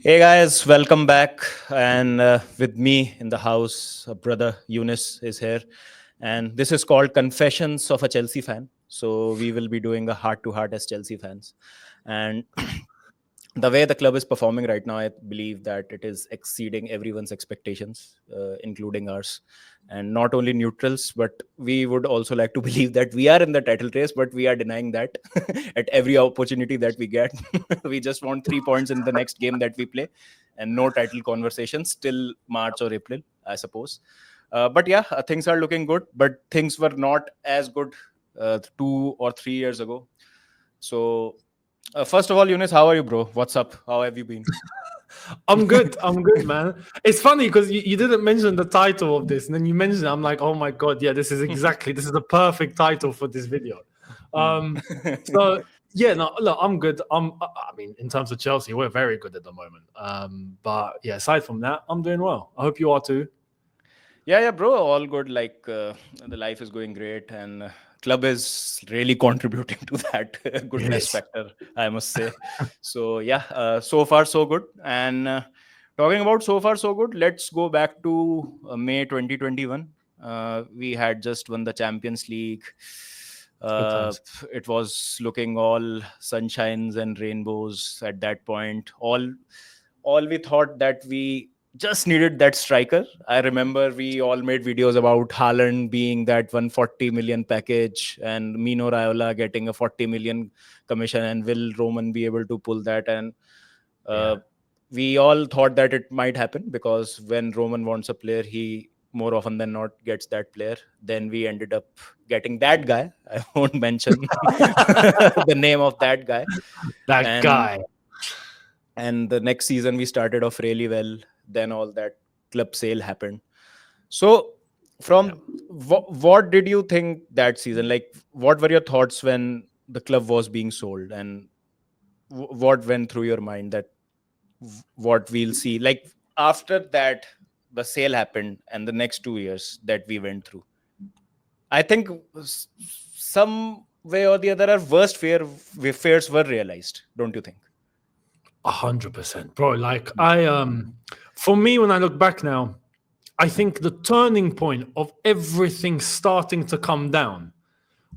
Hey guys, welcome back. And with me in the house, brother Eunice is here. And this is called Confessions of a Chelsea Fan. So we will be doing a heart to heart as Chelsea fans. And the way the club is performing right now, I believe that it is exceeding everyone's expectations, including ours. And not only neutrals, but we would also like to believe that we are in the title race, but we are denying that at every opportunity that we get. We just want 3 points in the next game that we play and no title conversations till March or April, I suppose. But yeah, things are looking good, but things were not as good 2 or 3 years ago. So first of all, Eunice, how are you, bro? What's up? How have you been? I'm good. I'm good, man. It's funny because you didn't mention the title of this, and then you mentioned it. I'm like, oh my god, yeah, this is the perfect title for this video. Hmm. So yeah, no, look, I'm good. I mean, in terms of Chelsea, we're very good at the moment. But yeah, aside from that, I'm doing well. I hope you are too. Yeah, bro, all good. Like the life is going great, and club is really contributing to that goodness Yes. factor, I must say. So yeah, so far so good. And talking about so far so good, let's go back to May 2021. We had just won the Champions League. Good Uh, times. it was looking all sunshines and rainbows at that point. All we thought that we just needed that striker. I remember we all made videos about Haaland being that 140 million package and Mino Raiola getting a 40 million commission, and will Roman be able to pull that? And uh, Yeah. we all thought that it might happen because when Roman wants a player, he more often than not gets that player. Then we ended up getting that guy. I won't mention the name of that guy. That And guy. the next season we started off really well. Then all that club sale happened. So Yeah. from what did you think that season, like what were your thoughts when the club was being sold, and what went through your mind that what we'll see like after that the sale happened and the next 2 years that we went through? I think some way or the other our worst fears were realized, don't you think? 100%, bro. Like for me, when I look back now, I think the turning point of everything starting to come down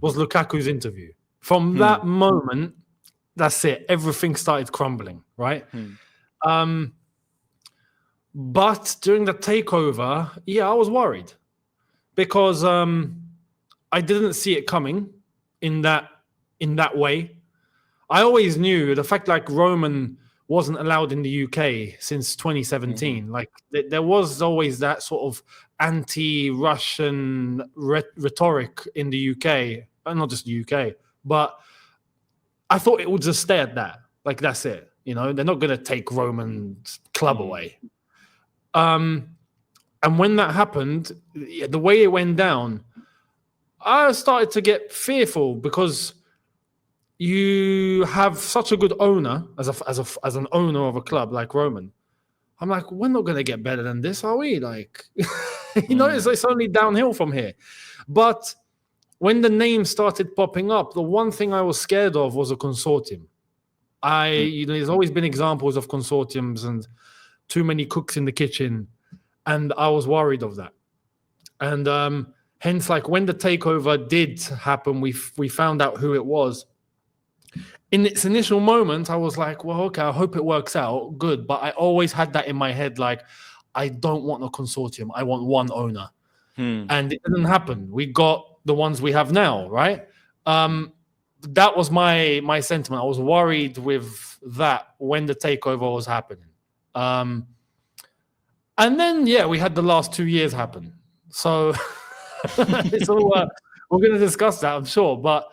was Lukaku's interview. From Hmm. that moment, that's it. Everything started crumbling, right? Hmm. Um, but during the takeover, yeah, I was worried because I didn't see it coming in that in that way. I always knew the fact like Roman wasn't allowed in the UK since Hmm. 2017. Like there was always that sort of anti-Russian rhetoric in the UK, and not just the UK, but I thought it would just stay at that. Like that's it. You know, they're not going to take Roman's club Hmm. away. Um, and when that happened, the way it went down, I started to get fearful because you have such a good owner as an owner of a club like Roman. I'm like, we're not going to get better than this, are we? Like, Hmm. it's only downhill from here. But when the name started popping up, the one thing I was scared of was a consortium. Hmm. There's always been examples of consortiums and too many cooks in the kitchen, and I was worried of that. And hence, like when the takeover did happen, we found out who it was. In its initial moment, I was like, well, okay, I hope it works out. Good. But I always had that in my head, like, I don't want a consortium. I want one owner. Hmm. And it didn't happen. We got the ones we have now, right? Um, that was my sentiment. I was worried with that when the takeover was happening. Um, and then, yeah, we had the last 2 years happen. So it's all we're going to discuss that, I'm sure. But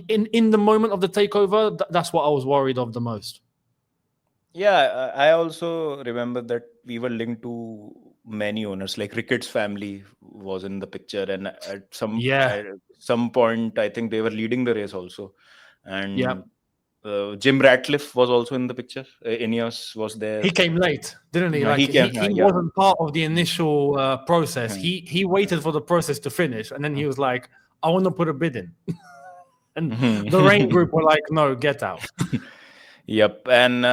in the moment of the takeover, that's what I was worried of the most. Yeah, I also remember that we were linked to many owners. Like Ricketts family was in the picture, and Yeah, at some point, I think they were leading the race also. yeah. And Jim Ratcliffe was also in the picture. Ineos was there. He came late, didn't he? Yeah, Like he came. he Yeah. wasn't part of the initial process. Hmm. He waited for the process to finish, and then he was like, "I want to put a bid in." And the Rain Hmm. Group were like, "No, get out." Yep. And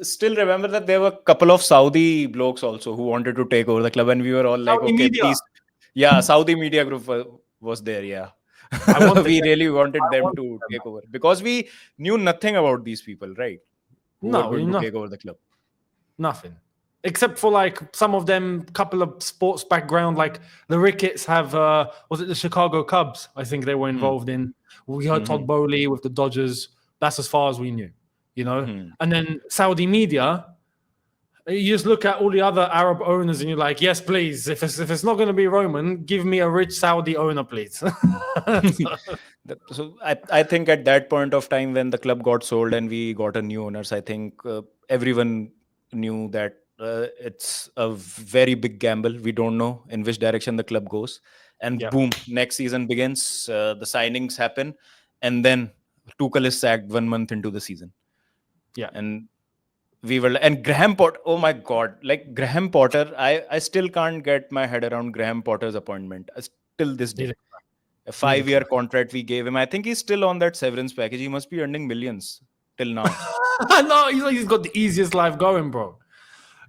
still remember that there were a couple of Saudi blokes also who wanted to take over the club, and we were all like, Saudi okay, media. please. Yeah, Saudi media group was there. Yeah. I wanted We them. really wanted I them wanted to them. take over because we knew nothing about these people, right? Who were No, going to nothing. take over the club. Nothing. Except for like some of them, couple of sports background, like the Ricketts have, was it the Chicago Cubs? I think they were involved in. We heard Todd Boehly with the Dodgers. That's as far as we knew, you know. And then Saudi media, you just look at all the other Arab owners and you're like, yes, please. If it's not going to be Roman, give me a rich Saudi owner, please. So I think at that point of time when the club got sold and we got a new owners, I think everyone knew that it's a very big gamble. We don't know in which direction the club goes. And boom, next season begins. The signings happen. And then Tuchel is sacked 1 month into the season. Yeah. And we were, and Graham Potter, oh my God, like Graham Potter, I still can't get my head around Graham Potter's appointment till this day. A 5-year contract we gave him. I think he's still on that severance package. He must be earning millions till now. No, he's got the easiest life going, bro.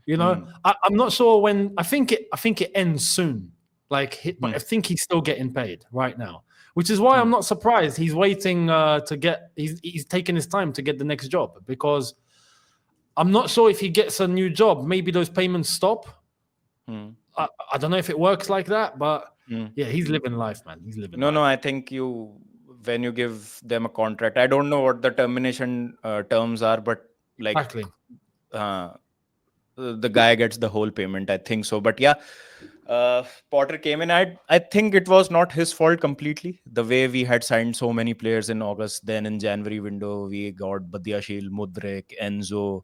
You know, I'm not sure when. I think it ends soon. Like, but I think he's still getting paid right now, which is why I'm not surprised. He's waiting to get. He's taking his time to get the next job because I'm not sure if he gets a new job. Maybe those payments stop. I don't know if it works like that, but yeah, he's living life, man. He's living. No, I think when you give them a contract, I don't know what the termination terms are, but like exactly. The guy gets the whole payment, I think so. But yeah, Potter came in. I think it was not his fault completely. The way we had signed so many players in August, then in January window we got Badiashile, Mudryk, Enzo,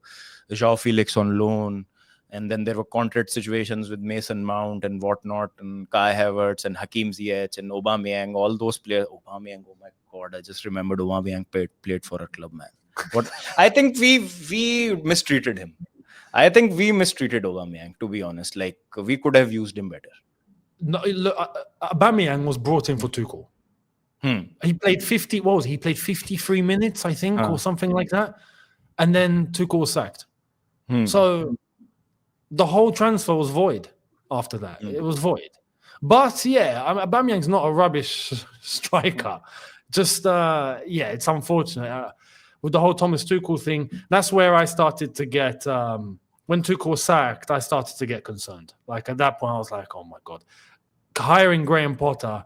João Felix on loan. And then there were contract situations with Mason Mount and whatnot, and Kai Havertz and Hakim Ziyech and Aubameyang, all those players. Aubameyang, oh my God, I just remembered Aubameyang played for a club, man. What I think we mistreated him. I think we mistreated Aubameyang, to be honest. Like, we could have used him better. No, look, Aubameyang was brought in for Tuchel. He played 50. What was he? He played 53 minutes, I think, or something like that. And then Tuchel was sacked. So the whole transfer was void after that. It was void. But yeah, Aubameyang's not a rubbish striker. Just it's unfortunate. With the whole Thomas Tuchel thing, that's where I started to get when Tuchel was sacked, I started to get concerned. Like at that point, I was like, oh my God. Hiring Graham Potter,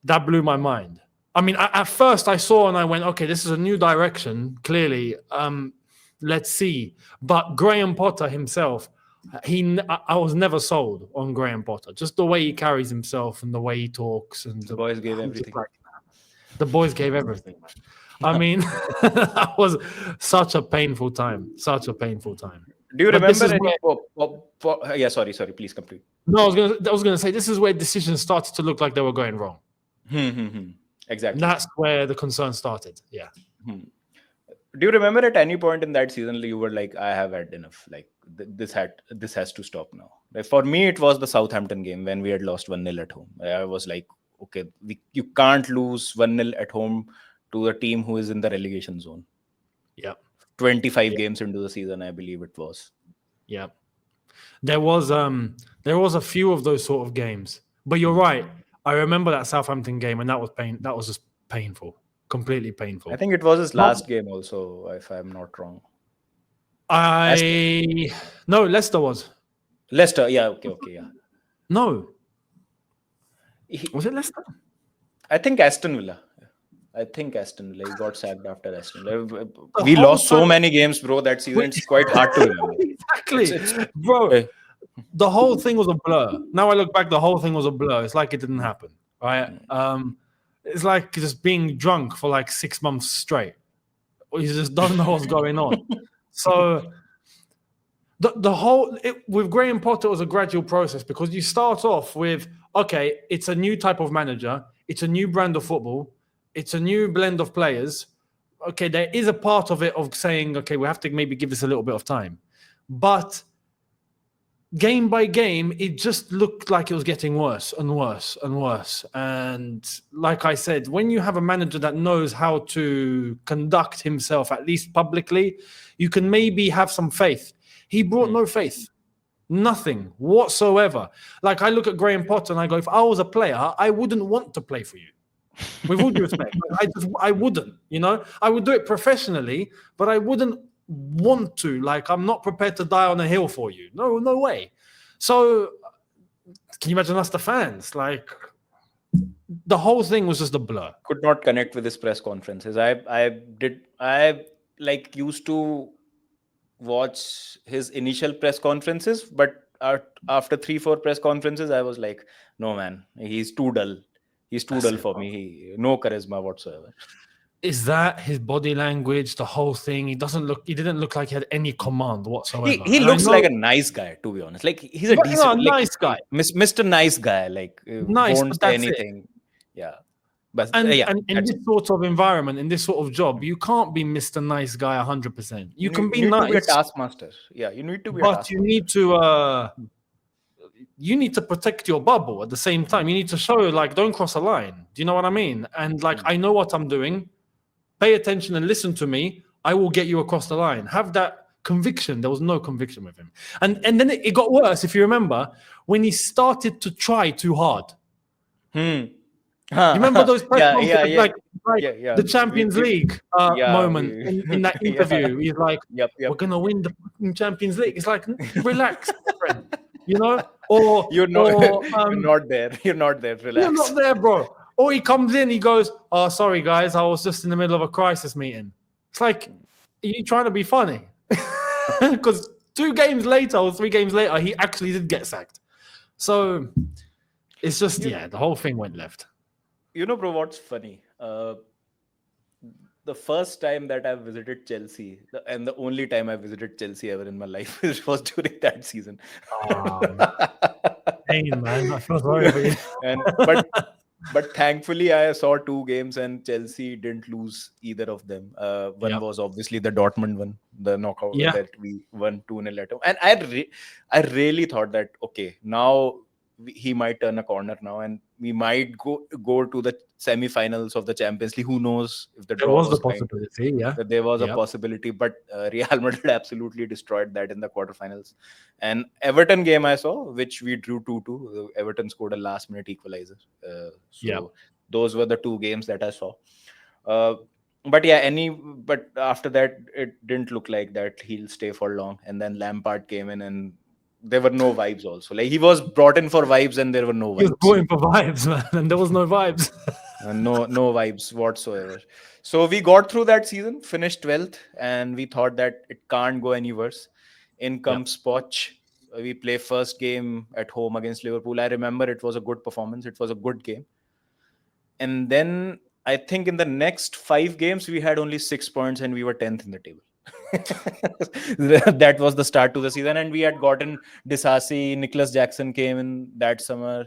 that blew my mind. I mean, at first I saw and I went, okay, this is a new direction, clearly. Let's see. But Graham Potter himself, I was never sold on Graham Potter. Just the way he carries himself and the way he talks. And the boys gave everything. The boys gave everything. I mean, that was such a painful time. Such a painful time. Do you remember any? Yeah, sorry. Please complete. No, I was gonna say this is where decisions started to look like they were going wrong. Exactly. And that's where the concern started. Yeah. Do you remember at any point in that season you were like, I have had enough. Like this has to stop now. Like, for me, it was the Southampton game when we had lost 1-0 at home. I was like, okay, you can't lose 1-0 at home to a team who is in the relegation zone. Yeah. 25 games into the season, I believe it was. Yeah. There was a few of those sort of games. But you're right. I remember that Southampton game and that was just painful. Completely painful. I think it was his last game also, if I'm not wrong. No, Leicester was. Leicester, yeah, okay, yeah. No. Was it Leicester? I think Aston Villa. He got sacked after Aston Villa. We lost so many games, bro, that season. It's quite hard to remember. Exactly. Bro, the whole thing was a blur. Now I look back, the whole thing was a blur. It's like it didn't happen, right? It's like just being drunk for like 6 months straight. You just don't know what's going on. So the whole with Graham Potter was a gradual process because you start off with, okay, it's a new type of manager. It's a new brand of football. It's a new blend of players. Okay, there is a part of it of saying, okay, we have to maybe give this a little bit of time. But game by game, it just looked like it was getting worse and worse and worse. And like I said, when you have a manager that knows how to conduct himself, at least publicly, you can maybe have some faith. He brought no faith. Nothing whatsoever. Like, I look at Graham Potter and I go, if I was a player, I wouldn't want to play for you. With all due respect, I wouldn't. I would do it professionally, but I wouldn't want to. Like, I'm not prepared to die on a hill for you. No way. So, can you imagine us, the fans? Like, the whole thing was just a blur. Could not connect with his press conferences. I used to watch his initial press conferences, but after 3-4 press conferences, I was like, no man, he's too dull. He's too dull for me. No charisma whatsoever. Is that his body language, the whole thing? He didn't look like he had any command whatsoever. He looks like a nice guy, to be honest. Like, he's a decent, nice guy. Mr. Nice guy. Like, nice, won't say anything. Yeah. But and in this sort of environment, in this sort of job, you can't be Mr. Nice guy 100%. You can be nice. You need to be a taskmaster. Yeah, you need to be. But you need to protect your bubble at the same time. You need to show, like, don't cross a line. Do you know what I mean? And like, I know what I'm doing. Pay attention and listen to me. I will get you across the line. Have that conviction. There was no conviction with him. And then it got worse, if you remember, when he started to try too hard. You remember those press conferences, like the Champions League moment in that interview? He's like, we're going to win the Champions League. It's like, relax, friend. Or you're not there. You're not there. Relax. You're not there, bro. Or he comes in, he goes, oh, sorry, guys, I was just in the middle of a crisis meeting. It's like, are you trying to be funny? Because 2 games later or 3 games later, he actually did get sacked. So it's just, the whole thing went left. Bro, what's funny? The first time that I visited Chelsea, and the only time I visited Chelsea ever in my life, was during that season. Pain, man. I feel sorry for you. But thankfully, I saw 2 games and Chelsea didn't lose either of them. One was obviously the Dortmund one, the knockout that we won 2-0 at home. And I really thought that, okay, now he might turn a corner now and we might go to the semi-finals of the Champions League. Who knows if there was the possibility, there was a possibility, but Real Madrid absolutely destroyed that in the quarterfinals. And Everton game I saw, which we drew 2-2. Everton scored a last-minute equalizer. Those were the 2 games that I saw. But after that, it didn't look like that he'll stay for long. And then Lampard came in and there were no vibes also. Like, he was brought in for vibes and there were no vibes. He was brought in for vibes, man, and there was no vibes. No vibes whatsoever. So we got through that season, finished 12th, and we thought that it can't go any worse. In comes Poch. We play first game at home against Liverpool. I remember it was a good performance. It was a good game. And then I think in the next 5 games, we had only 6 points and we were 10th in the table. That was the start to the season, and we had gotten Disasi. Nicholas Jackson came in that summer.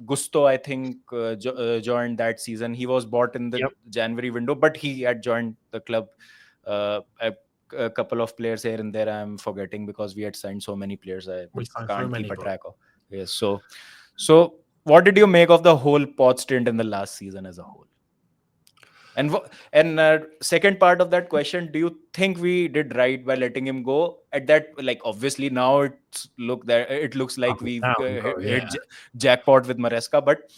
Gusto, I think, joined that season. He was bought in the January window, but he had joined the club. A couple of players here and there I'm forgetting because we had signed so many players. I can't keep a track of. Yes. So what did you make of the whole Poch stint in the last season as a whole? And second part of that question, do you think we did right by letting him go at that? Like, obviously now it looks like we hit jackpot with Maresca, but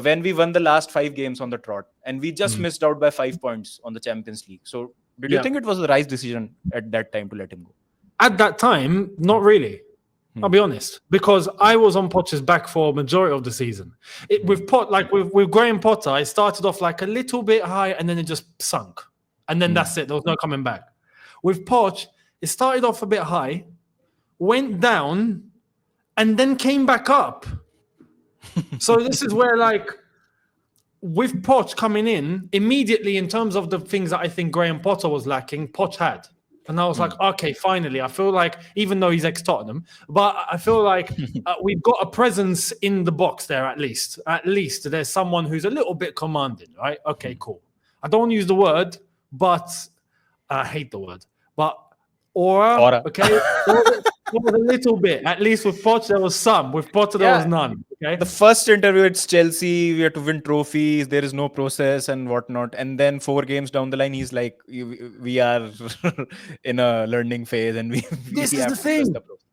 when we won the last 5 games on the trot and we just missed out by 5 points on the Champions League. So did you think it was the right decision at that time to let him go? At that time, not really. I'll be honest, because I was on Potter's back for a majority of the season. With Graham Potter, I started off like a little bit high and then it just sunk. And then that's it. There was no coming back. With Poch, it started off a bit high, went down, and then came back up. So this is where, like, with Poch coming in, immediately in terms of the things that I think Graham Potter was lacking, Poch had. And I was like, okay, finally. I feel like, even though he's ex-Tottenham, but I feel like we've got a presence in the box there at least. At least there's someone who's a little bit commanding, right? Okay, cool. I don't want to use the word, but I hate the word. But aura. Okay? was a little bit. At least with Poch, there was some. With Potter, there was Yeah, none. Okay. the first interview, it's Chelsea. We have to win trophies. There is no process and whatnot. And then 4 games down the line, he's like, "We are in a learning phase, and we This we is have the to trust thing. the process."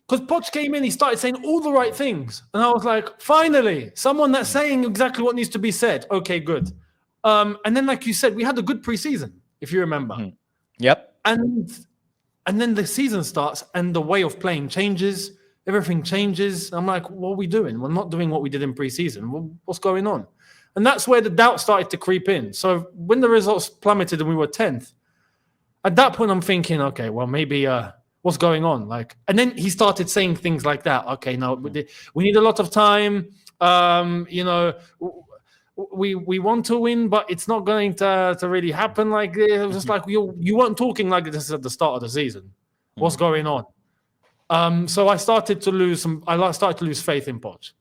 Because Poch came in, he started saying all the right things. And I was like, finally, someone that's saying exactly what needs to be said. Okay, good. And then, like you said, we had a good preseason, if you remember. Mhm. Yep. And then the season starts and the way of playing changes. Everything changes. I'm like, what are we doing? We're not doing what we did in preseason. What's going on? And that's where the doubt started to creep in. So when the results plummeted and we were 10th, at that point I'm thinking, okay, well, maybe what's going on? Like, and then he started saying things like that. Okay, now we need a lot of time. You know, we want to win, but it's not going to really happen like this. It was just like you weren't talking like this at the start of the season. What's going on? So I started to lose faith in Poch.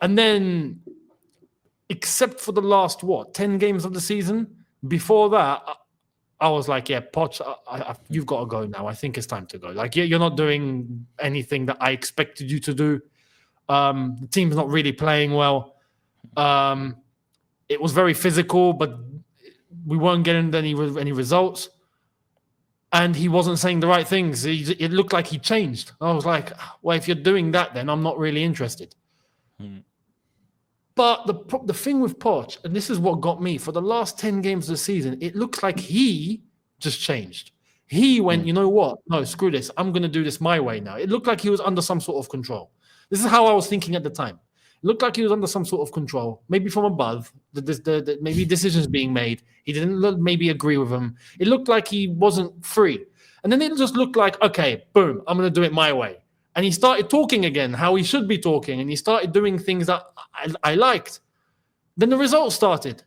And then, except for the last 10 games of the season, before that, I was like, yeah, Poch, you've got to go now. I think it's time to go. Like, you're not doing anything that I expected you to do. The team's not really playing well. It was very physical, but we weren't getting any results. And he wasn't saying the right things. It looked like he changed. I was like, well, if you're doing that, then I'm not really interested. But the thing with Poch, and this is what got me, for the last 10 games of the season, it looks like he just changed. He went, you know what? No, screw this. I'm going to do this my way now. It looked like he was under some sort of control. This is how I was thinking at the time. It looked like he was under some sort of control, maybe from above. Maybe decisions being made. He didn't maybe agree with them. It looked like he wasn't free. And then it just looked like, okay, boom, I'm going to do it my way. And he started talking again, how he should be talking. And he started doing things that I liked. Then the results started.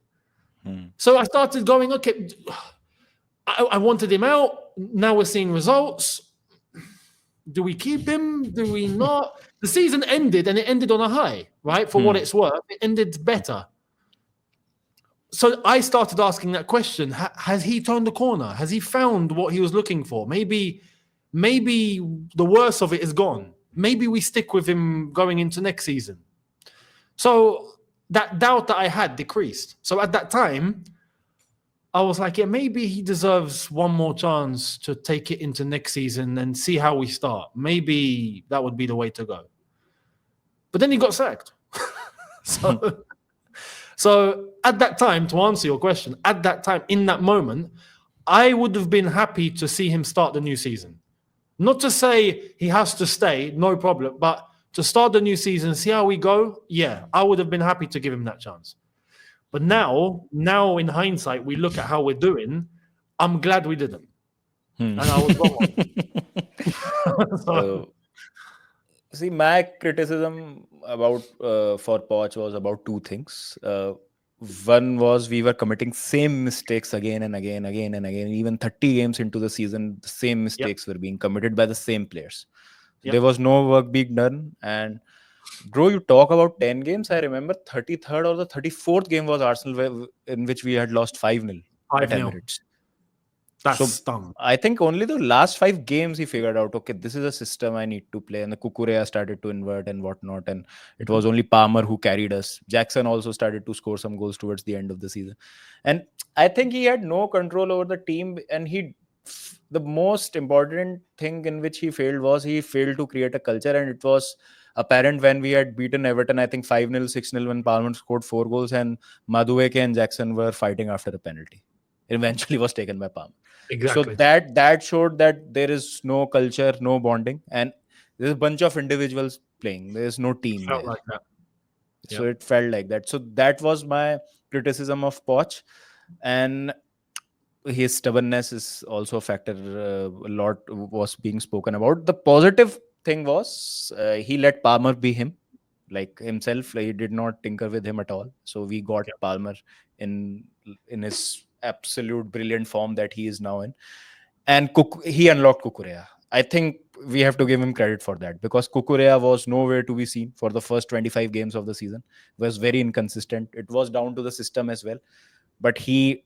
So I started going, okay, I wanted him out. Now we're seeing results. Do we keep him? Do we not? The season ended, and it ended on a high, right? For what it's worth, it ended better. So I started asking that question: has he turned the corner? Has he found what he was looking for? Maybe the worst of it is gone. Maybe we stick with him going into next season. So that doubt that I had decreased. So at that time, I was like, yeah, maybe he deserves one more chance to take it into next season and see how we start. Maybe that would be the way to go. But then he got sacked. So at that time, to answer your question, at that time, in that moment, I would have been happy to see him start the new season. Not to say he has to stay, no problem, but to start the new season, see how we go, yeah, I would have been happy to give him that chance. But now in hindsight, we look at how we're doing. I'm glad we didn't. And I was wrong. See, my criticism about for Poch was about two things. One was we were committing same mistakes again and again. Even 30 games into the season, the same mistakes were being committed by the same players. There was no work being done. And bro, you talk about 10 games. I remember 33rd or the 34th game was Arsenal, in which we had lost 5-0 at 5-0. Emirates. That's stung. I think only the last 5 games he figured out, okay, this is a system I need to play. And the Kukurea started to invert and whatnot. And it was only Palmer who carried us. Jackson also started to score some goals towards the end of the season. And I think he had no control over the team. And the most important thing in which he failed was he failed to create a culture. And it was apparent when we had beaten Everton, I think 5-0, 6-0, when Palmer scored 4 goals and Madueke and Jackson were fighting after the penalty. It eventually was taken by Palmer. Exactly. So that showed that there is no culture, no bonding, and there's a bunch of individuals playing. There's no team there. Like that. So it felt like that. So that was my criticism of Poch, and his stubbornness is also a factor. A lot was being spoken about. The positive thing was he let Palmer be him, like himself. He did not tinker with him at all. So we got Palmer in his absolute brilliant form that he is now in, and he unlocked Kukurea. I think we have to give him credit for that, because Kukurea was nowhere to be seen for the first 25 games of the season. Was very inconsistent. It was down to the system as well, but he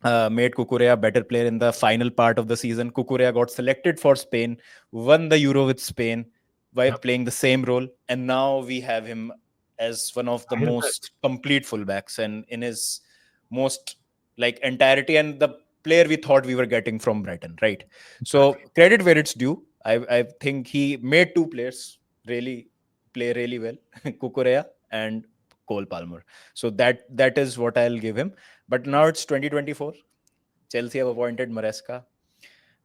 made Cucurella a better player in the final part of the season. Cucurella got selected for Spain, won the Euro with Spain by playing the same role, and now we have him as one of the His most best. complete fullbacks and in his most like entirety, and the player we thought we were getting from Brighton, right? Exactly. So credit where it's due. I think he made two players really play really well, Cucurella and Cole Palmer. So that is what I'll give him. But now it's 2024. Chelsea have appointed Maresca.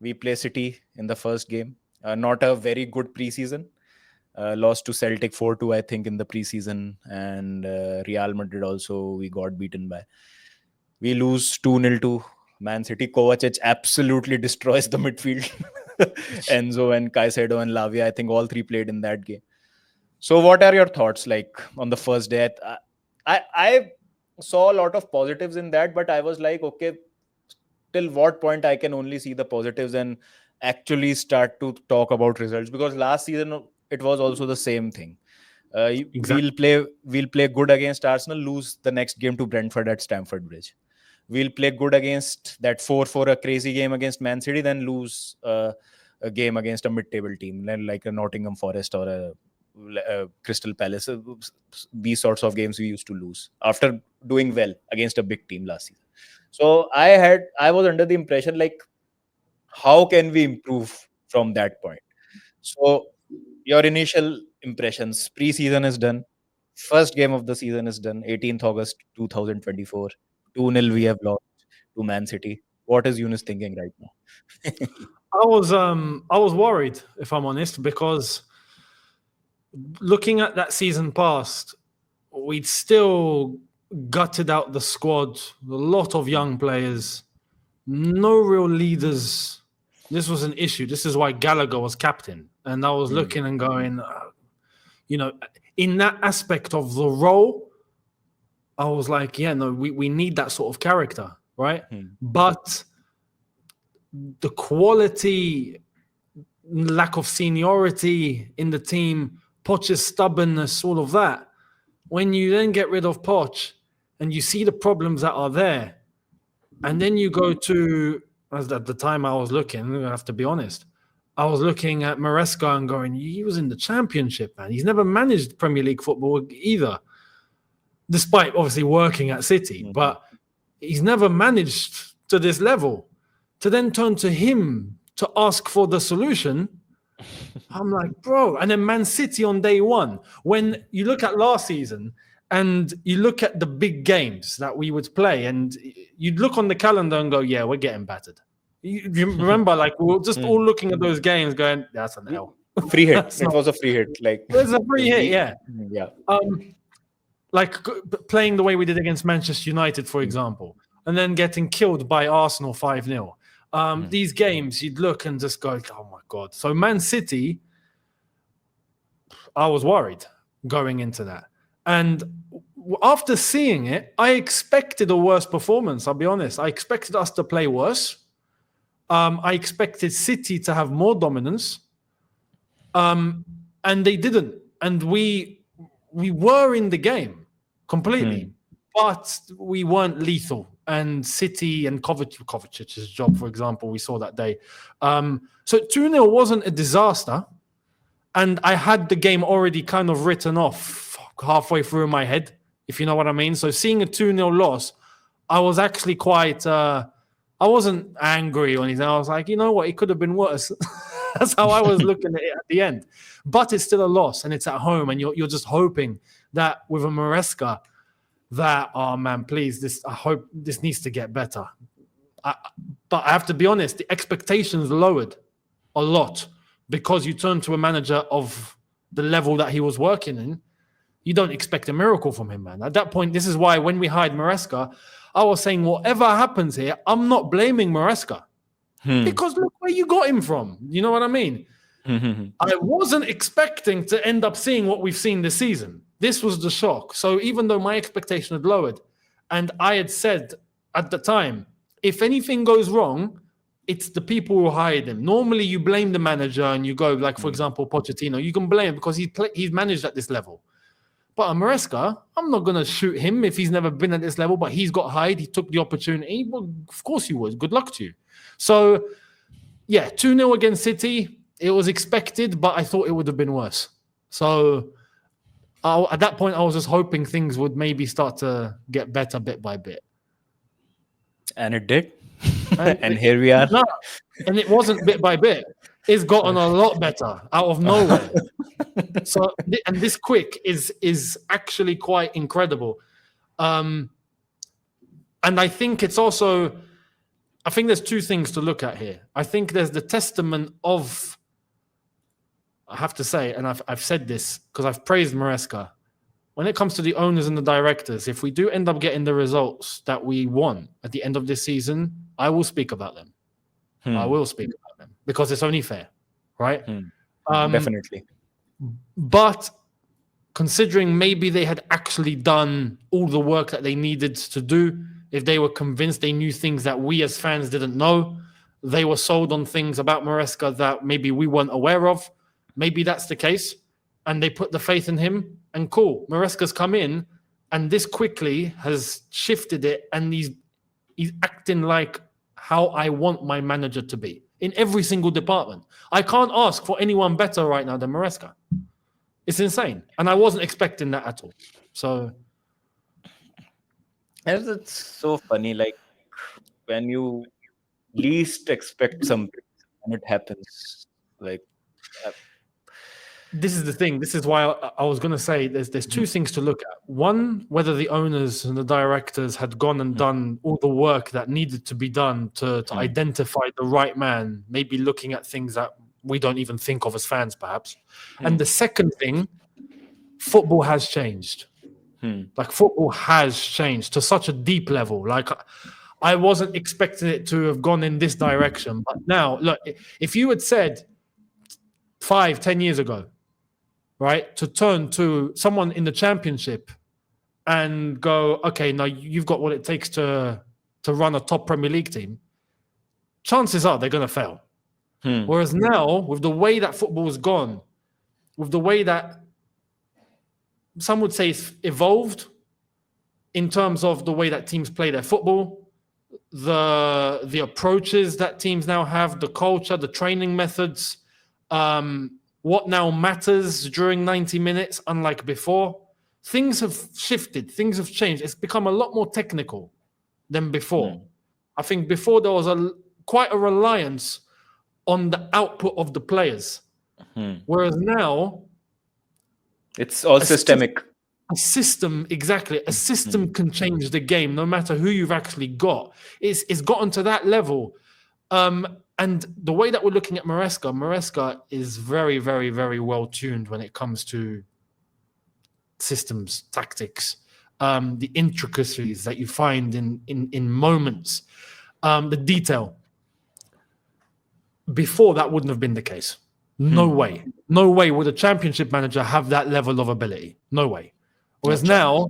We play City in the first game. Not a very good preseason. Lost to Celtic 4-2, I think, in the preseason. And Real Madrid also, we got beaten by. We lose 2-0 to Man City. Kovacic absolutely destroys the midfield. Enzo and Caicedo and Lavia, I think all three played in that game. So what are your thoughts like on the first day? I saw a lot of positives in that, but I was like, okay, till what point I can only see the positives and actually start to talk about results, because last season it was also the same thing. Exactly. We'll play good against Arsenal, lose the next game to Brentford at Stamford Bridge. We'll play good against that 4-4, a crazy game against Man City, then lose a game against a mid-table team like a Nottingham Forest or a Crystal Palace. These sorts of games we used to lose after doing well against a big team last season. So I was under the impression like, how can we improve from that point? So your initial impressions, pre-season is done. First game of the season is done, 18th August 2024. 2-0 we have lost to Man City. What is Yunus thinking right now? I was worried, if I'm honest, because looking at that season past, we'd still gutted out the squad, a lot of young players, no real leaders. This was an issue. This is why Gallagher was captain. And I was looking and going, in that aspect of the role, I was like, yeah, no, we need that sort of character, right? But the quality, lack of seniority in the team, Poch's stubbornness, all of that. When you then get rid of Poch and you see the problems that are there, and then you go to, as at the time I was looking, I have to be honest, I was looking at Maresca and going, he was in the Championship, man. He's never managed Premier League football either, despite obviously working at City. But he's never managed to this level. To then turn to him to ask for the solution, I'm like, bro. And then Man City on day one, when you look at last season and you look at the big games that we would play, and you'd look on the calendar and go, yeah, we're getting battered. You remember, like, we were just all looking at those games going, that's an L. Free hit. It was a free hit. Like, it was a free hit, yeah. Yeah. Like playing the way we did against Manchester United, for example, and then getting killed by Arsenal 5-0. These games, you'd look and just go, oh my God. So Man City, I was worried going into that. And after seeing it, I expected a worse performance, I'll be honest. I expected us to play worse. I expected City to have more dominance. And they didn't. And we were in the game completely, but we weren't lethal. And City and Kovacic's job, for example, we saw that day. So 2-0 wasn't a disaster. And I had the game already kind of written off halfway through my head, if you know what I mean. So seeing a 2-0 loss, I was actually quite... I wasn't angry or anything. I was like, you know what? It could have been worse. That's how I was looking at it at the end. But it's still a loss, and it's at home, and you're just hoping that with a Maresca, that, oh man, please, I hope this needs to get better. But I have to be honest, the expectations lowered a lot because you turn to a manager of the level that he was working in. You don't expect a miracle from him, man. At that point, this is why when we hired Maresca, I was saying, whatever happens here, I'm not blaming Maresca. Because look where you got him from. You know what I mean? I wasn't expecting to end up seeing what we've seen this season. This was the shock. So even though my expectation had lowered, and I had said at the time, if anything goes wrong, it's the people who hired him. Normally, you blame the manager and you go, like, for example, Pochettino. You can blame him because he's managed at this level. But Maresca, I'm not going to shoot him if he's never been at this level, but he's got hired. He took the opportunity. Well, of course he would. Good luck to you. So, yeah, 2-0 against City. It was expected, but I thought it would have been worse. So, at that point, I was just hoping things would maybe start to get better bit by bit. And it did. And here we are. No, and it wasn't bit by bit. It's gotten a lot better out of nowhere. So, and this quick is actually quite incredible. And I think it's also, I think there's two things to look at here. I think there's the testament of, I have to say, and I've said this because I've praised Maresca. When it comes to the owners and the directors, if we do end up getting the results that we want at the end of this season, I will speak about them. I will speak about them because it's only fair, right? Definitely. But considering maybe they had actually done all the work that they needed to do, if they were convinced they knew things that we as fans didn't know, they were sold on things about Maresca that maybe we weren't aware of, maybe that's the case, and they put the faith in him, and cool, Maresca's come in, and this quickly has shifted it, and he's acting like how I want my manager to be in every single department. I can't ask for anyone better right now than Maresca. It's insane. And I wasn't expecting that at all. So it's so funny. Like when you least expect something and it happens. Like this is the thing. This is why I was going to say there's two things to look at. One, whether the owners and the directors had gone and done all the work that needed to be done to identify the right man, maybe looking at things that we don't even think of as fans, perhaps. And the second thing, football has changed. Like football has changed to such a deep level. Like I wasn't expecting it to have gone in this direction. But now, look, if you had said 5-10 years ago, right, to turn to someone in the championship and go, okay, now you've got what it takes to run a top Premier League team, chances are they're going to fail. Whereas now, with the way that football has gone, with the way that some would say it's evolved in terms of the way that teams play their football, the approaches that teams now have, the culture, the training methods, what now matters during 90 minutes, unlike before. Things have shifted. Things have changed. It's become a lot more technical than before. I think before there was quite a reliance on the output of the players. Whereas now, it's all systemic. A system, exactly. A system can change the game no matter who you've actually got. It's gotten to that level. And the way that we're looking at Maresca is very, very, very well tuned when it comes to systems, tactics, the intricacies that you find in moments, the detail. Before, that wouldn't have been the case. No way. No way would a championship manager have that level of ability. No way. Whereas now,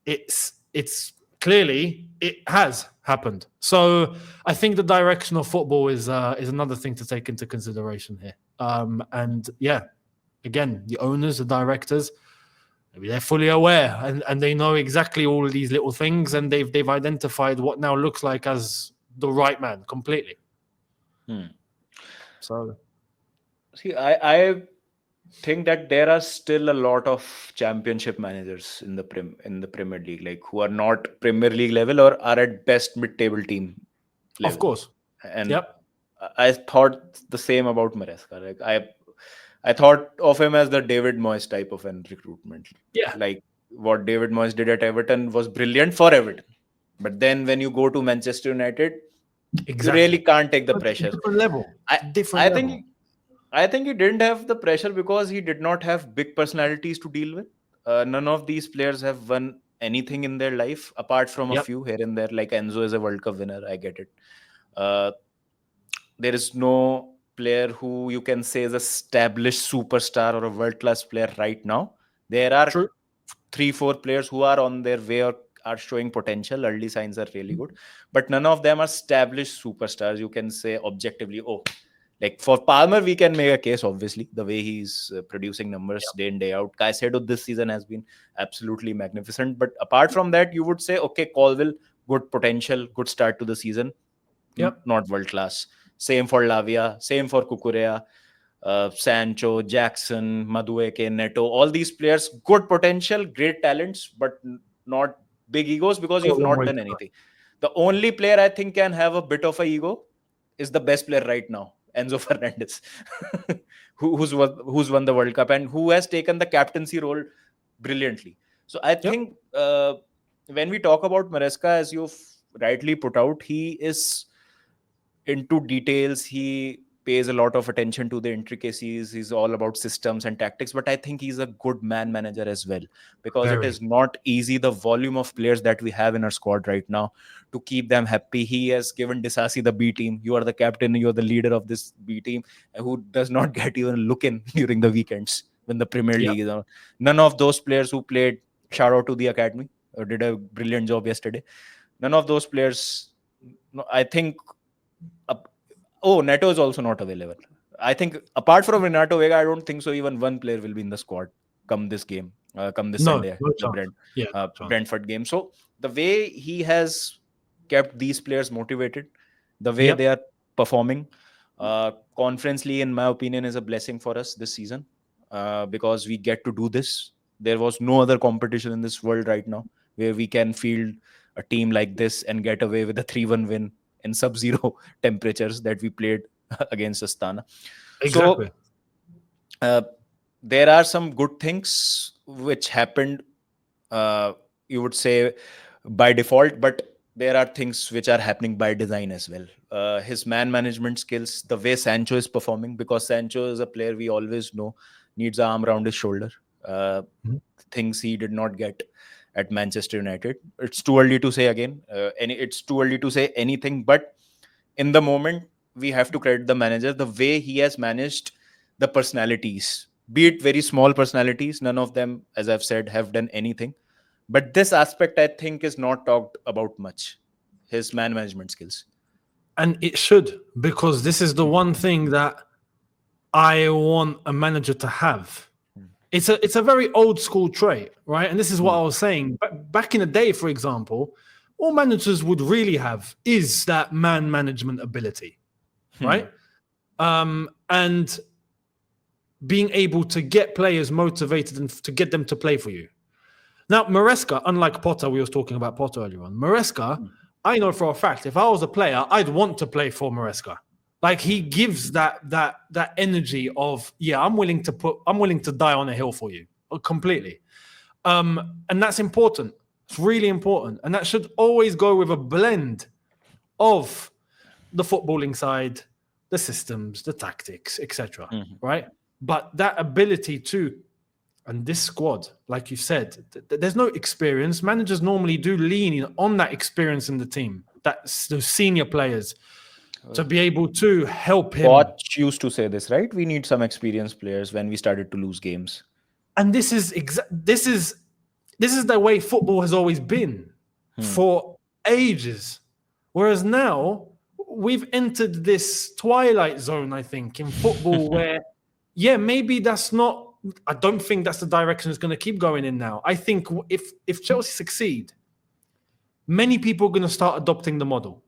it's clearly, it has happened. So I think the direction of football is another thing to take into consideration here. And yeah, again, the owners, the directors, maybe they're fully aware and they know exactly all of these little things, and they've identified what now looks like as the right man completely. So, see, I think that there are still a lot of championship managers in the Premier League, like who are not Premier League level or are at best mid-table team level. Of course. And I thought the same about Maresca. Like I thought of him as the David Moyes type of an recruitment. Yeah. Like what David Moyes did at Everton was brilliant for Everton. But then when you go to Manchester United, you really can't take the pressure. Different level. I think he didn't have the pressure because he did not have big personalities to deal with. None of these players have won anything in their life apart from a few here and there. Like Enzo is a World Cup winner. I get it. There is no player who you can say is a established superstar or a world-class player right now. There are 3-4 players who are on their way or are showing potential. Early signs are really good. But none of them are established superstars. You can say objectively, oh, Like for Palmer, we can make a case, obviously, the way he's producing numbers day in, day out. Caicedo this season has been absolutely magnificent. But apart from that, you would say, okay, Colville, good potential, good start to the season, Yep. not world class. Same for Lavia, same for Cucurella, Sancho, Jackson, Madueke, Neto, all these players, good potential, great talents, but not big egos because Got a you've long not way to done go. anything. The only player I think can have a bit of a ego is the best player right now, Enzo Fernandez, who's won the World Cup and who has taken the captaincy role brilliantly. So I Yep. think when we talk about Maresca, as you've rightly put out, he is into details. He pays a lot of attention to the intricacies. He's all about systems and tactics. But I think he's a good man manager as well, because it is Very. not easy, the volume of players that we have in our squad right now, to keep them happy. He has given Disasi the B team. You are the captain, you're the leader of this B team, who does not get even a look in during the weekends when the Premier Yep. League is on. None of those players who played, shout out to the academy, did a brilliant job yesterday. None of those players, no, I think. Oh, Neto is also not available. I think apart from Renato Vega, I don't think so. Even one player will be in the squad come this game, come this No, Sunday, no the chance. Yeah, no chance. Brentford game. So the way he has kept these players motivated, the way Yep. they are performing, Conference League, in my opinion, is a blessing for us this season, because we get to do this. There was no other competition in this world right now where we can field a team like this and get away with a 3-1 win in sub-zero temperatures that we played against Astana. Exactly. So uh, there are some good things which happened, uh, you would say, by default, but there are things which are happening by design as well. His man management skills, the way Sancho is performing, because Sancho is a player we always know needs an arm around his shoulder. Uh, Mhm. Things he did not get at Manchester United. It's too early to say again. It's too early to say anything, but in the moment, we have to credit the manager, the way he has managed the personalities, be it very small personalities. None of them, as I've said, have done anything. But this aspect, I think, is not talked about much. His man management skills. And it should, because this is the one thing that I want a manager to have. It's a very old school trait, right? And this is what I was saying. Back in the day, for example, all managers would really have is that man management ability, right? And being able to get players motivated and to get them to play for you. Now, Maresca, unlike Potter, we was talking about Potter earlier on. Maresca, I know for a fact, if I was a player, I'd want to play for Maresca. Like he gives that energy of, yeah, I'm willing to die on a hill for you completely. And that's important. It's really important. And that should always go with a blend of the footballing side, the systems, the tactics, etc. Right? But that ability to, and this squad, like you said, there's no experience. Managers normally do lean on that experience in the team, that's those senior players, to be able to help him. Poch used to say this, right? We need some experienced players when we started to lose games. And this is the way football has always been for ages. Whereas now we've entered this twilight zone, I think, in football where, yeah, maybe that's not. I don't think that's the direction it's going to keep going in now. I think if Chelsea succeed, many people are going to start adopting the model,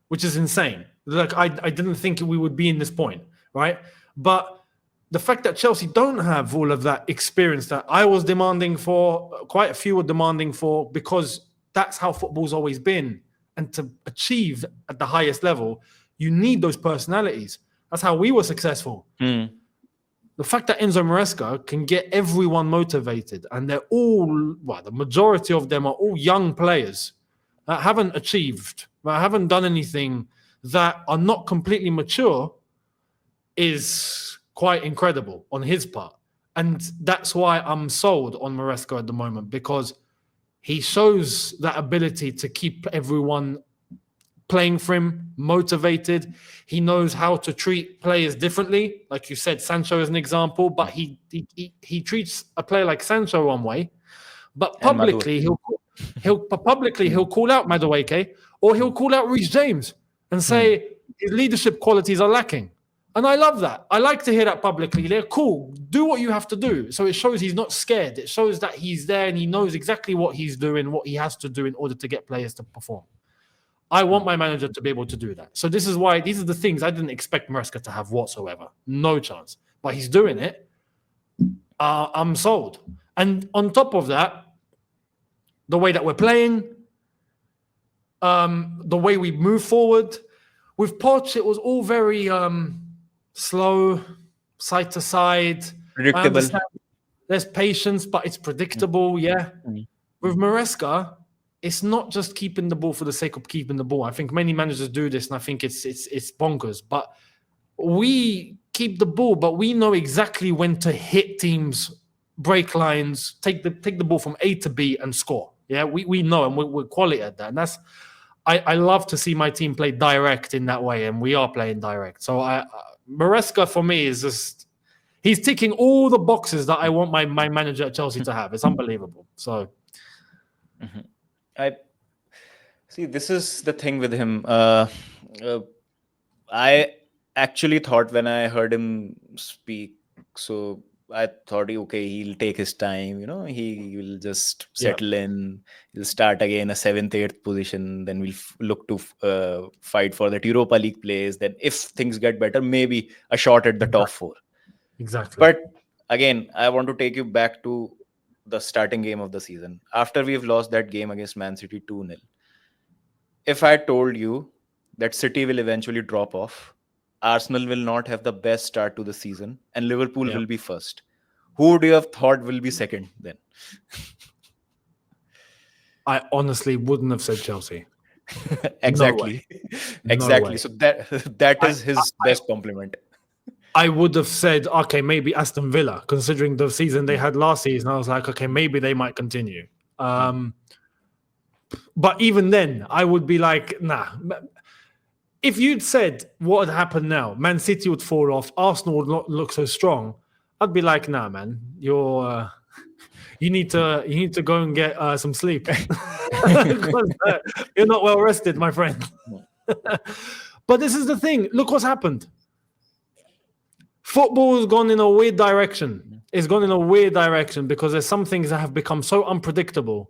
which is insane. Like I didn't think we would be in this point, right? But the fact that Chelsea don't have all of that experience that I was demanding for, quite a few were demanding for, because that's how football's always been. And to achieve at the highest level, you need those personalities. That's how we were successful. The fact that Enzo Maresca can get everyone motivated, and they're all, well, the majority of them are all young players that haven't achieved, that haven't done anything, that are not completely mature, is quite incredible on his part. And that's why I'm sold on Maresca at the moment, because he shows that ability to keep everyone playing for him, motivated. He knows how to treat players differently. Like you said, Sancho is an example, but he treats a player like Sancho one way, but publicly he'll call out Madueke, or he'll call out Reece James and say his leadership qualities are lacking. And I love that. I like to hear that publicly. They're cool. Do what you have to do. So it shows he's not scared. It shows that he's there and he knows exactly what he's doing, what he has to do in order to get players to perform. I want my manager to be able to do that. So this is why these are the things I didn't expect Maresca to have whatsoever. No chance. But he's doing it. I'm sold. And on top of that, the way that we're playing, the way we move forward. With Poch, it was all very slow, side to side. Predictable. There's patience, but it's predictable, yeah. With Maresca, it's not just keeping the ball for the sake of keeping the ball. I think many managers do this, and I think it's bonkers. But we keep the ball, but we know exactly when to hit teams, break lines, take the ball from A to B and score. Yeah, we know, and we're quality at that. And that's I love to see my team play direct in that way, and we are playing direct. So Maresca for me is just he's ticking all the boxes that I want my manager at Chelsea to have. It's unbelievable. So I see. This is the thing with him. I actually thought when I heard him speak, so I thought, okay, he'll take his time. He will just settle in. He'll start again a 7th, 8th position. Then we'll look to fight for that Europa League place. Then if things get better, maybe a shot at the top 4. Exactly. But again, I want to take you back to the starting game of the season. After we've lost that game against Man City 2-0, if I told you that City will eventually drop off, Arsenal will not have the best start to the season, and Liverpool will be first, who would you have thought will be second then? I honestly wouldn't have said Chelsea. Exactly. No Exactly. way. So that is his best compliment. I would have said, okay, maybe Aston Villa, considering the season they had last season. I was like, okay, maybe they might continue. But even then, I would be like, nah. If you'd said what would happen now, Man City would fall off, Arsenal would not look so strong, I'd be like, nah, man, you need to go and get some sleep. Because, you're not well rested, my friend. But this is the thing. Look what's happened. Football has gone in a weird direction. It's gone in a weird direction because there's some things that have become so unpredictable.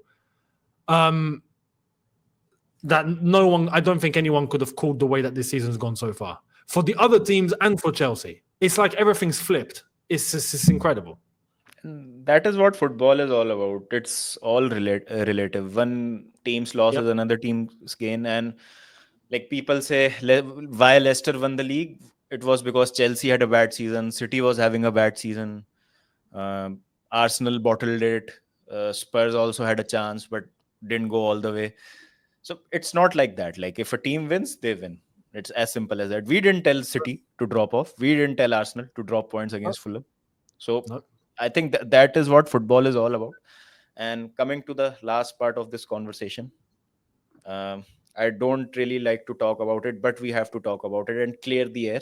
That I don't think anyone could have called the way that this season's gone so far. For the other teams and for Chelsea, it's like everything's flipped. It's incredible. That is what football is all about. It's all relative. One team's loss is another team's gain. And like people say, why Leicester won the league? It was because Chelsea had a bad season. City was having a bad season. Arsenal bottled it. Spurs also had a chance, but didn't go all the way. So it's not like that. Like if a team wins, they win. It's as simple as that. We didn't tell City to drop off. We didn't tell Arsenal to drop points against Fulham. So I think that is what football is all about. And coming to the last part of this conversation, I don't really like to talk about it, but we have to talk about it and clear the air.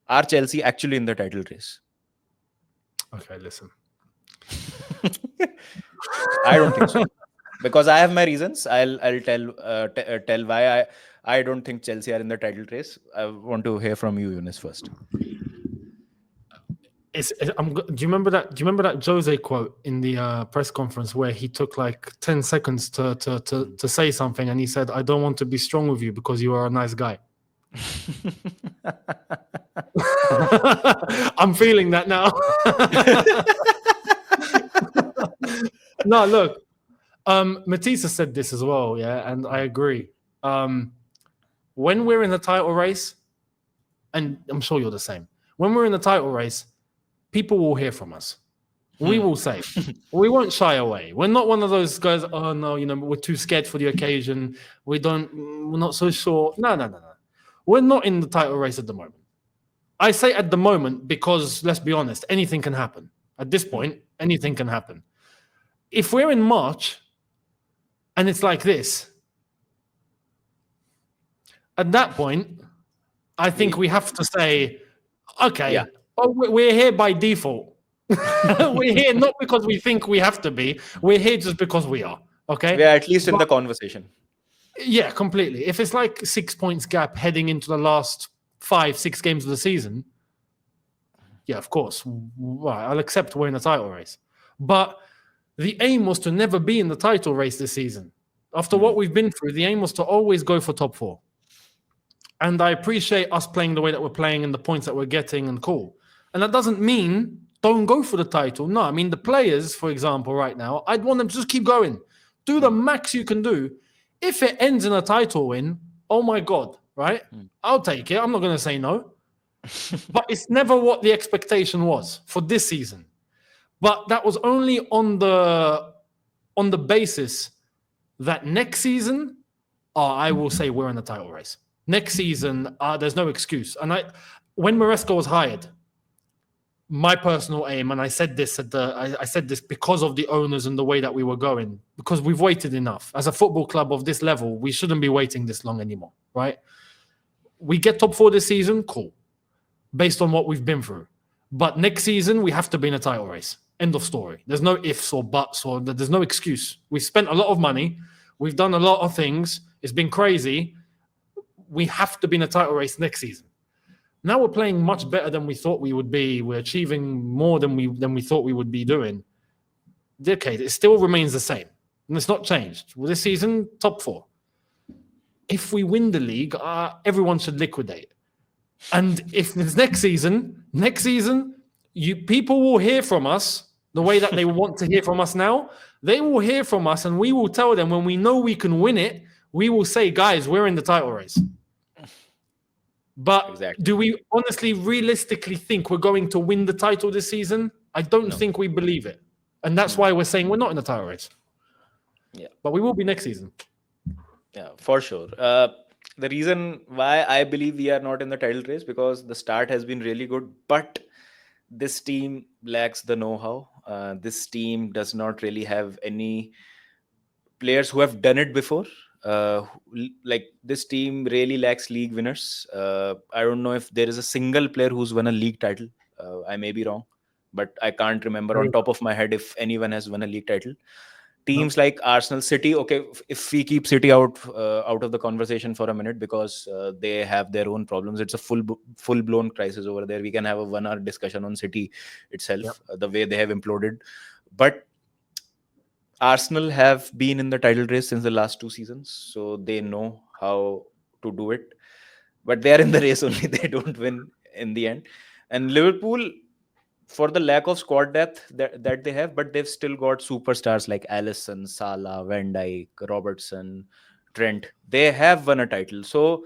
Are Chelsea actually in the title race? Okay, listen. I don't think so. Because I have my reasons. I'll tell why I don't think Chelsea are in the title race. I want to hear from you, Yunus, first. Do you remember that? Do you remember that Jose quote in the press conference where he took like 10 seconds to say something, and he said, "I don't want to be strong with you because you are a nice guy." I'm feeling that now. No, look. Matissa said this as well, yeah, and I agree. When we're in the title race, and I'm sure you're the same, when we're in the title race, people will hear from us. We will say, we won't shy away. We're not one of those guys, oh no, we're too scared for the occasion. We're not so sure. No. We're not in the title race at the moment. I say at the moment because, let's be honest, anything can happen. At this point, anything can happen. If we're in March, and it's like this, at that point, I think we have to say, okay, we're here by default. We're here not because we think we have to be. We're here just because we are. Okay? We're at least in the conversation. Yeah, completely. If it's like 6 points gap heading into the last 5-6 games of the season, yeah, of course, right, I'll accept we're in the title race. But the aim was to never be in the title race this season. After what we've been through, the aim was to always go for top 4. And I appreciate us playing the way that we're playing and the points that we're getting and cool. And that doesn't mean don't go for the title. No, I mean, the players, for example, right now, I'd want them to just keep going. Do the max you can do. If it ends in a title win, oh my God, right? I'll take it. I'm not going to say no. But it's never what the expectation was for this season. But that was only on the basis that next season, I will say we're in the title race. Next season, there's no excuse. And when Maresca was hired, my personal aim, and I said this I said this because of the owners and the way that we were going, because we've waited enough. As a football club of this level, we shouldn't be waiting this long anymore, right? We get top 4 this season, cool, based on what we've been through. But next season, we have to be in a title race. End of story. There's no ifs or buts, or there's no excuse. We've spent a lot of money. We've done a lot of things. It's been crazy. We have to be in a title race next season. Now we're playing much better than we thought we would be. We're achieving more than we thought we would be doing. Okay, it still remains the same. And it's not changed. Well, this season, top 4. If we win the league, everyone should liquidate. And if it's next season, people will hear from us the way that they want to hear from us now. They will hear from us, and we will tell them when we know we can win it, we will say, guys, we're in the title race. But do we honestly, realistically think we're going to win the title this season? I don't think we believe it. And that's why we're saying we're not in the title race. Yeah. But we will be next season. Yeah, for sure. The reason why I believe we are not in the title race, because the start has been really good, but this team lacks the know-how. This team does not really have any players who have done it before. Like, this team really lacks league winners. I don't know if there is a single player who's won a league title. I may be wrong, but I can't remember on top of my head if anyone has won a league title. Teams like Arsenal, City, okay, if we keep City out of the conversation for a minute, because they have their own problems. It's a full-blown crisis over there. We can have a 1-hour discussion on City itself, the way they have imploded. But Arsenal have been in the title race since the last 2 seasons, so they know how to do it. But they are in the race only. They don't win in the end. And Liverpool, for the lack of squad depth that they have, but they've still got superstars like Alisson, Salah, Van Dijk, Robertson, Trent. They have won a title. So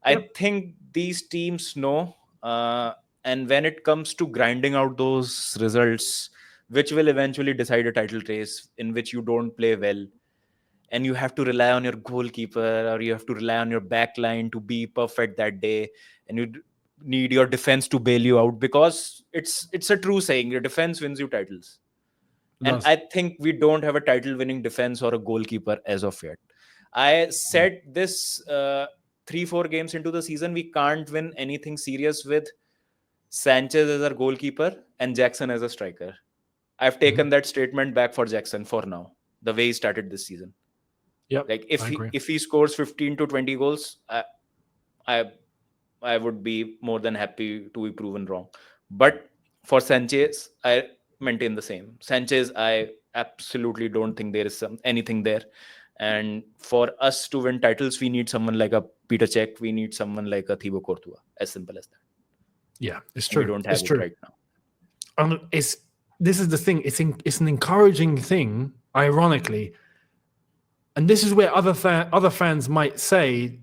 I think these teams know. And when it comes to grinding out those results, which will eventually decide a title race in which you don't play well, and you have to rely on your goalkeeper, or you have to rely on your back line to be perfect that day, and you need your defense to bail you out, because it's a true saying, your defense wins you titles. And I think we don't have a title winning defense or a goalkeeper as of yet. I said this 3-4 games into the season, we can't win anything serious with Sanchez as our goalkeeper and Jackson as a striker. I've taken that statement back for Jackson for now, the way he started this season. Like, if he scores 15 to 20 goals, I would be more than happy to be proven wrong. But for Sanchez, I maintain the same. Sanchez, I absolutely don't think there is anything there. And for us to win titles, we need someone like a Peter Cech. We need someone like a Thibaut Courtois. As simple as that. Yeah, it's true. We don't have it right now. And this is the thing. It's an encouraging thing, ironically. And this is where other fans might say,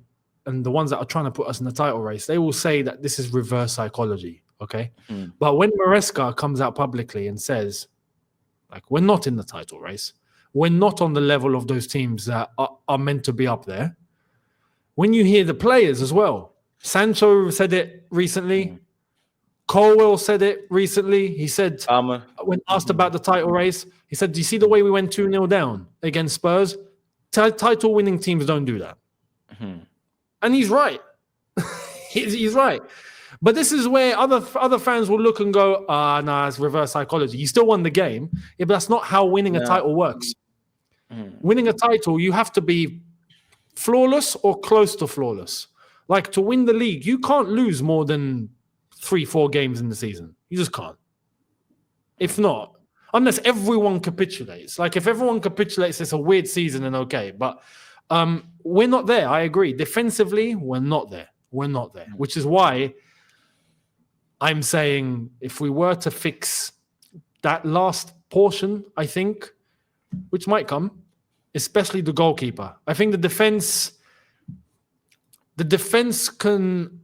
and the ones that are trying to put us in the title race, they will say that this is reverse psychology, okay? But when Maresca comes out publicly and says, like, we're not in the title race, we're not on the level of those teams that are meant to be up there. When you hear the players as well, Sancho said it recently, Colwell said it recently. He said, when asked about the title race, he said, do you see the way we went 2-0 down against Spurs? Title-winning teams don't do that. And he's right. he's right. But this is where other fans will look and go, nah, it's reverse psychology. You still won the game. Yeah, but that's not how winning a title works. Winning a title, you have to be flawless or close to flawless. Like, to win the league, you can't lose more than 3-4 games in the season. You just can't. If not, unless everyone capitulates. Like, if everyone capitulates, it's a weird season and okay. But we're not there. I agree. Defensively, we're not there. We're not there. Which is why I'm saying if we were to fix that last portion, I think, which might come, especially the goalkeeper. I think the defense can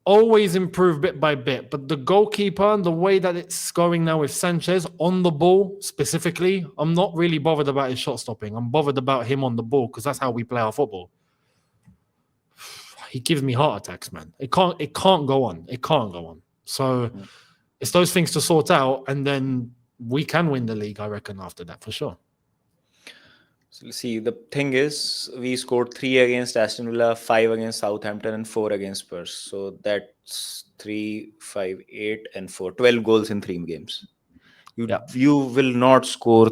always improve bit by bit, but the goalkeeper and the way that it's going now with Sanchez on the ball specifically, I'm not really bothered about his shot stopping. I'm bothered about him on the ball because that's how we play our football. He gives me heart attacks, man. It can't go on. It can't go on. So it's those things to sort out, and then we can win the league, I reckon, after that, for sure. So see, the thing is, we scored 3 against Aston Villa, 5 against Southampton, and 4 against Spurs. So that's 3, 5, 8, and 4. 12 goals in 3 games. You will not score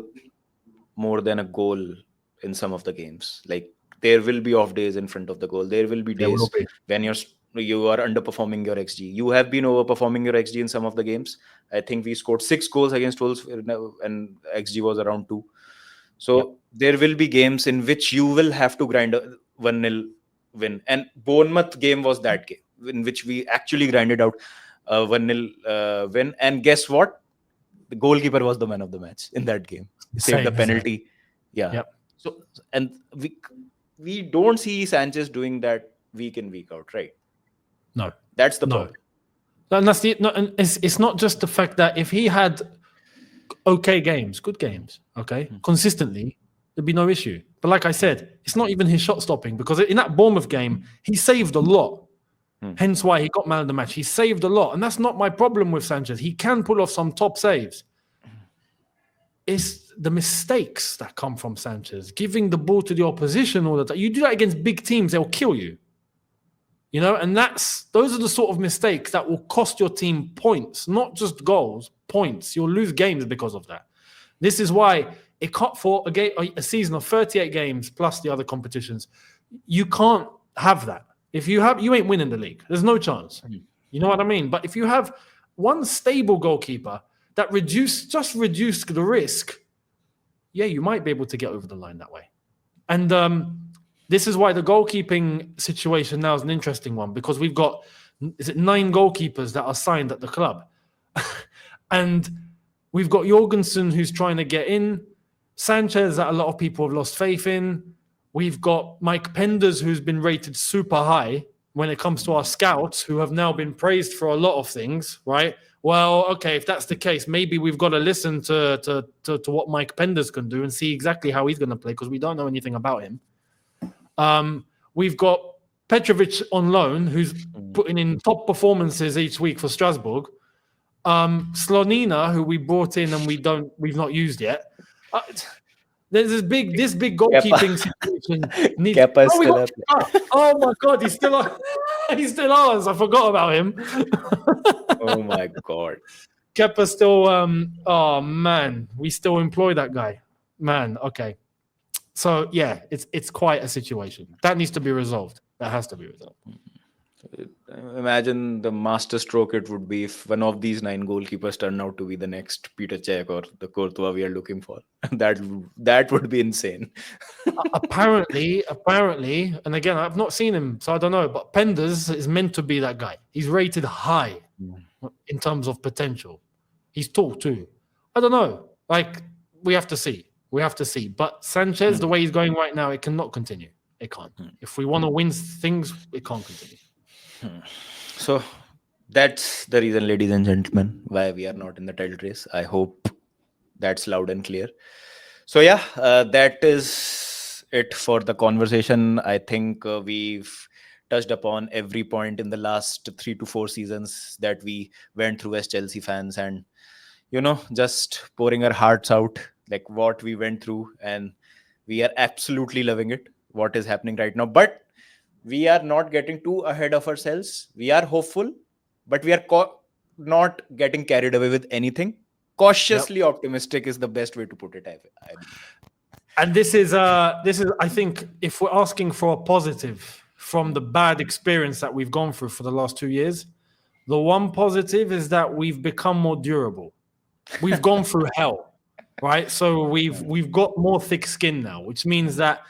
more than a goal in some of the games. Like, there will be off days in front of the goal. There will be days when you are underperforming your XG. You have been overperforming your XG in some of the games. I think we scored 6 goals against Wolves and XG was around 2. So there will be games in which you will have to grind a 1-0 win. And Bournemouth game was that game in which we actually grinded out a 1-0 win. And guess what? The goalkeeper was the man of the match in that game. He saved the penalty. Yeah. Yep. So, and we don't see Sanchez doing that week in, week out, right? No. That's the problem. And that's and it's not just the fact that if he had okay games, good games, okay, consistently, there'd be no issue. But like I said, it's not even his shot stopping, because in that Bournemouth game, he saved a lot. Hence why he got man of the match. He saved a lot. And that's not my problem with Sanchez. He can pull off some top saves. It's the mistakes that come from Sanchez, giving the ball to the opposition all the time. You do that against big teams, they'll kill you. You know, and those are the sort of mistakes that will cost your team points, not just goals, points. You'll lose games because of that. This is why it can't, for a season of 38 games plus the other competitions, you can't have that. If you ain't winning the league. There's no chance. You know what I mean? But if you have one stable goalkeeper that reduced the risk, yeah, you might be able to get over the line that way. And this is why the goalkeeping situation now is an interesting one, because we've got 9 goalkeepers that are signed at the club. And we've got Jorgensen, who's trying to get in, Sanchez, that a lot of people have lost faith in. We've got Mike Penders, who's been rated super high when it comes to our scouts, who have now been praised for a lot of things, right? Well, okay, if that's the case, maybe we've got to listen to what Mike Penders can do and see exactly how he's going to play, because we don't know anything about him. We've got Petrovic on loan, who's putting in top performances each week for Strasbourg. Slonina, who we brought in and we've not used yet. There's this big goalkeeping situation. Oh my God, he's still ours. I forgot about him. Oh my God. Kepa's still. Oh man, we still employ that guy. Man, okay. So yeah, it's quite a situation that needs to be resolved. That has to be resolved. Imagine the master stroke it would be if one of these 9 goalkeepers turn out to be the next Peter Cech or the Courtois we are looking for. That would be insane. apparently, and again, I've not seen him, so I don't know, but Penders is meant to be that guy. He's rated high in terms of potential. He's tall too. I don't know. Like, we have to see. But Sanchez, the way he's going right now, it cannot continue. It can't. If we want to win things, it can't continue. So that's the reason, ladies and gentlemen, why we are not in the title race. I hope that's loud and clear. So yeah, that is it for the conversation. I think we've touched upon every point in the last 3 to 4 seasons that we went through as Chelsea fans, and just pouring our hearts out, like what we went through, and we are absolutely loving it, what is happening right now. But we are not getting too ahead of ourselves. We are hopeful, but we are not getting carried away with anything. Cautiously optimistic is the best way to put it. I And this is, I think, if we're asking for a positive from the bad experience that we've gone through for the last 2 years. The one positive is that we've become more durable. We've gone through hell, right? So we've got more thick skin now, which means that,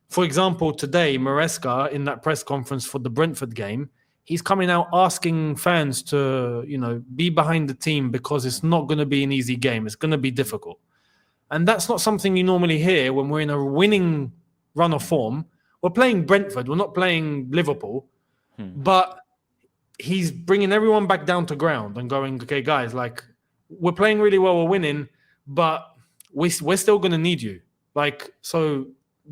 for example, today, Maresca, in that press conference for the Brentford game, he's coming out asking fans to, be behind the team because it's not going to be an easy game. It's going to be difficult. And that's not something you normally hear when we're in a winning run of form. We're playing Brentford. We're not playing Liverpool. But he's bringing everyone back down to ground and going, okay, guys, like, we're playing really well. We're winning, but we're still going to need you. Like, so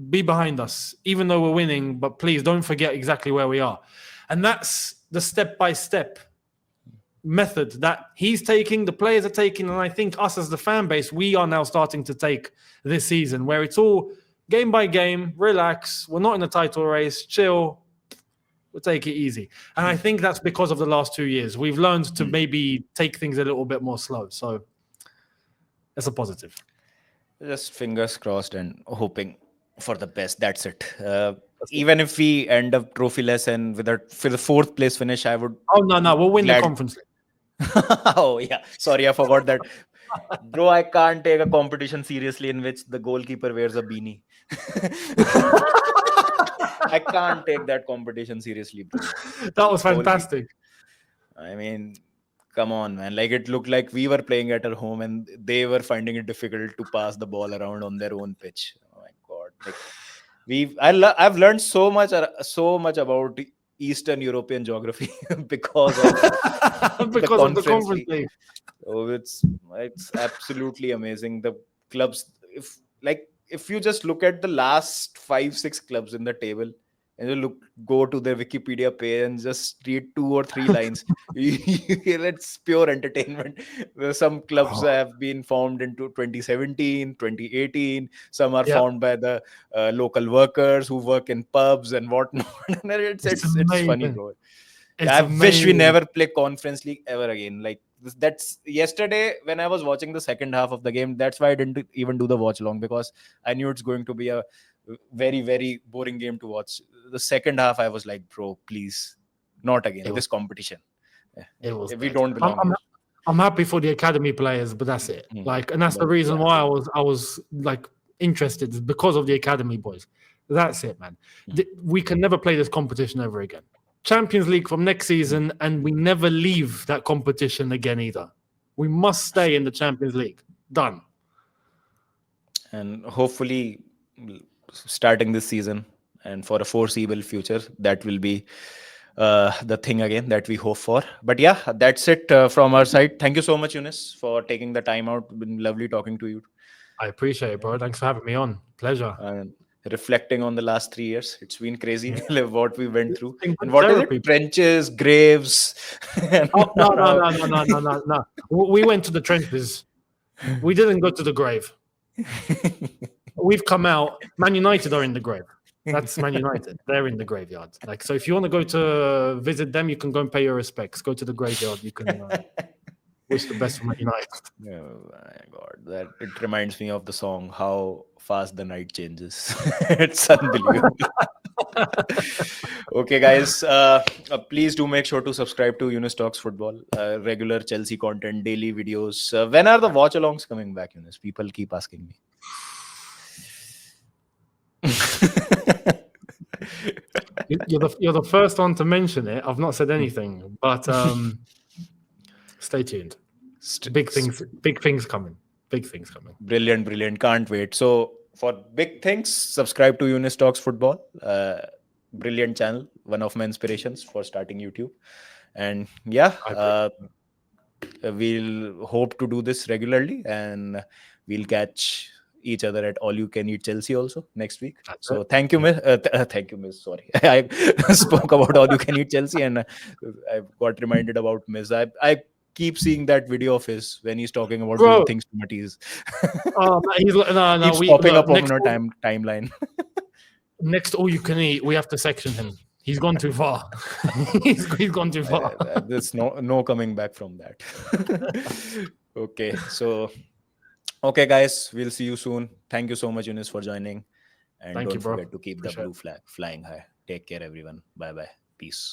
be behind us, even though we're winning, but please don't forget exactly where we are. And that's the step-by-step method that he's taking, the players are taking, and I think us as the fan base, we are now starting to take this season, where it's all game by game, relax, we're not in a title race, chill, we'll take it easy. And I think that's because of the last 2 years. We've learned to maybe take things a little bit more slow. So that's a positive. Just fingers crossed and hoping for the best. That's it. Even if we end up trophyless and for the fourth place finish, I would. Oh, no, we'll win the Conference League. Oh, yeah. Sorry, I forgot that. Bro, I can't take a competition seriously in which the goalkeeper wears a beanie. I can't take that competition seriously, bro. That was fantastic. I mean, come on, man. Like, it looked like we were playing at our home and they were finding it difficult to pass the ball around on their own pitch. Oh my God. Like, I've learned so much about Eastern European geography because of the Conference League. Oh, it's absolutely amazing. The clubs, if you just look at the last 5-6 clubs in the table and you go to their Wikipedia page and just read 2 or 3 lines, it's pure entertainment. Some clubs have been formed into 2017, 2018. Some are formed by the local workers who work in pubs and whatnot. it's funny, bro. I wish we never play Conference League ever again. Like, that's yesterday when I was watching the second half of the game. That's why I didn't even do the watch along, because I knew it's going to be a very, very boring game to watch. The second half, I was like, bro, please, not again. This competition. We don't belong. I'm happy for the academy players, but that's it. And that's the reason why I was like interested, because of the academy boys. That's it, man. We can never play this competition ever again. Champions League from next season, and we never leave that competition again either. We must stay in the Champions League. Done. And hopefully, starting this season and for a foreseeable future, that will be the thing again that we hope for. But yeah, that's it from our side. Thank you so much, Yunus, for taking the time out. It's been lovely talking to you. I appreciate it, bro. Thanks for having me on. Pleasure. Reflecting on the last 3 years, it's been crazy what we went through. And what is it? Trenches, graves. No. We went to the trenches. We didn't go to the grave. We've come out. Man United are in the grave. That's Man United. They're in the graveyard. So if you want to go to visit them, you can go and pay your respects. Go to the graveyard. You can wish the best for Man United. Oh my God, it reminds me of the song "How Fast the Night Changes." It's unbelievable. Okay, guys, please do make sure to subscribe to Yunus Talks Football. Regular Chelsea content, daily videos. When are the watch-alongs coming back, Yunus? People keep asking me. You're the first one to mention it. I've not said anything, but stay tuned. Big things coming. Brilliant. Can't wait. So for big things, subscribe to Yunus Talks Football. Brilliant channel. One of my inspirations for starting YouTube. And yeah, we'll hope to do this regularly, and we'll catch each other at All You Can Eat Chelsea also next week. So thank you, Miss. Thank you, Miss. Sorry, I spoke about All You Can Eat Chelsea, and I got reminded about Miss. I keep seeing that video of his when he's talking about doing things to Matisse. He's popping up on our timeline. Next All You Can Eat, we have to section him. He's gone too far. he's gone too far. There's no coming back from that. Okay, so. Okay, guys, we'll see you soon. Thank you so much, Yunus, for joining. And don't forget to keep the blue flag flying high. Take care, everyone. Bye bye. Peace.